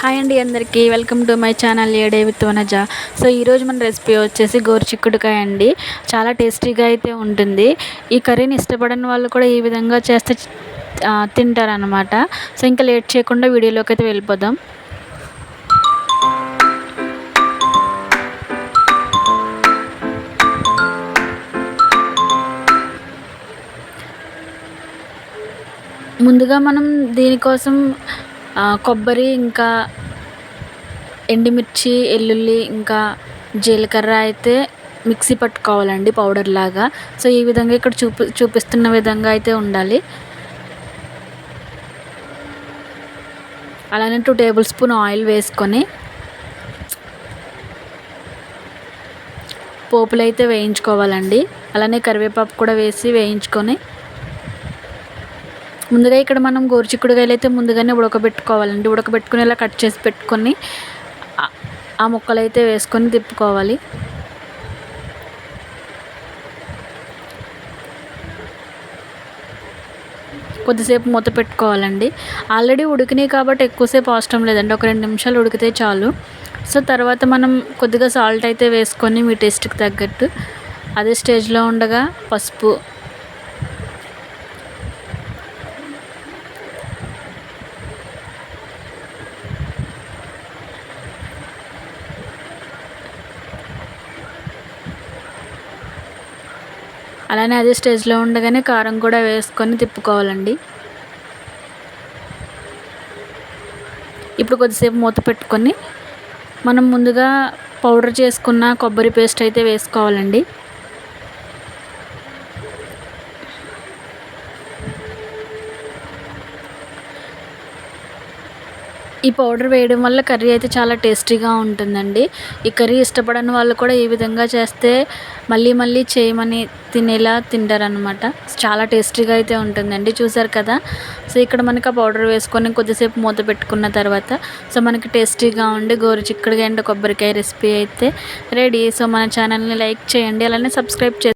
Hi అండి అందరికీ welcome to my channel A day with Vanaja. So ఈరోజు మన రెసిపీ వచ్చేసి గోరుచిక్కుడుకాయ అండి. చాలా టేస్టీగా అయితే ఉంటుంది. ఈ కర్రీని ఇష్టపడని వాళ్ళు కూడా ఈ విధంగా చేస్తే తింటారనమాట. సో ఇంకా లేట్ చేయకుండా వీడియోలోకి అయితే వెళ్ళిపోదాం. ముందుగా మనం దీనికోసం కొబ్బరి, ఇంకా ఎండుమిర్చి, వెల్లుల్లి, ఇంకా జీలకర్ర అయితే మిక్సీ పట్టుకోవాలండి పౌడర్ లాగా. సో ఈ విధంగా ఇక్కడ చూపిస్తున్న విధంగా అయితే ఉండాలి. అలానే 2 టేబుల్ స్పూన్ ఆయిల్ వేసుకొని పోపులు అయితే వేయించుకోవాలండి. అలానే కరివేపాకు కూడా వేసి వేయించుకొని ముందుగా ఇక్కడ మనం గోరుచిక్కుడుకాయలు అయితే ముందుగానే ఉడకబెట్టుకోవాలండి. ఉడకబెట్టుకుని ఇలా కట్ చేసి పెట్టుకొని ఆ ముక్కలు అయితే వేసుకొని తిప్పుకోవాలి. కొద్దిసేపు మూత పెట్టుకోవాలండి. ఆల్రెడీ ఉడికినాయి కాబట్టి ఎక్కువసేపు అవసరం లేదండి, ఒక 2 నిమిషాలు ఉడికితే చాలు. సో తర్వాత మనం కొద్దిగా సాల్ట్ అయితే వేసుకొని మీ టేస్ట్కి తగ్గట్టు, అదే స్టేజ్లో ఉండగా పసుపు, అలానే అదే స్టేజ్లో ఉండగానే కారం కూడా వేసుకొని తిప్పుకోవాలండి. ఇప్పుడు కొద్దిసేపు మూత పెట్టుకొని మనం ముందుగా పౌడర్ చేసుకున్న కొబ్బరి పేస్ట్ అయితే వేసుకోవాలండి. ఈ పౌడర్ వేయడం వల్ల కర్రీ అయితే చాలా టేస్టీగా ఉంటుందండి. ఈ కర్రీ ఇష్టపడని వాళ్ళు కూడా ఈ విధంగా చేస్తే మళ్ళీ మళ్ళీ చేయమని తినేలా తింటారనమాట. చాలా టేస్టీగా అయితే ఉంటుందండి. చూసారు కదా. సో ఇక్కడ మనకి ఆ పౌడర్ వేసుకొని కొద్దిసేపు మూత పెట్టుకున్న తర్వాత సో మనకి టేస్టీగా ఉండి గోరుచిక్కుడుకాయ అండ్ కొబ్బరికాయ రెసిపీ అయితే రెడీ. సో మన ఛానల్ని లైక్ చేయండి, అలానే సబ్స్క్రైబ్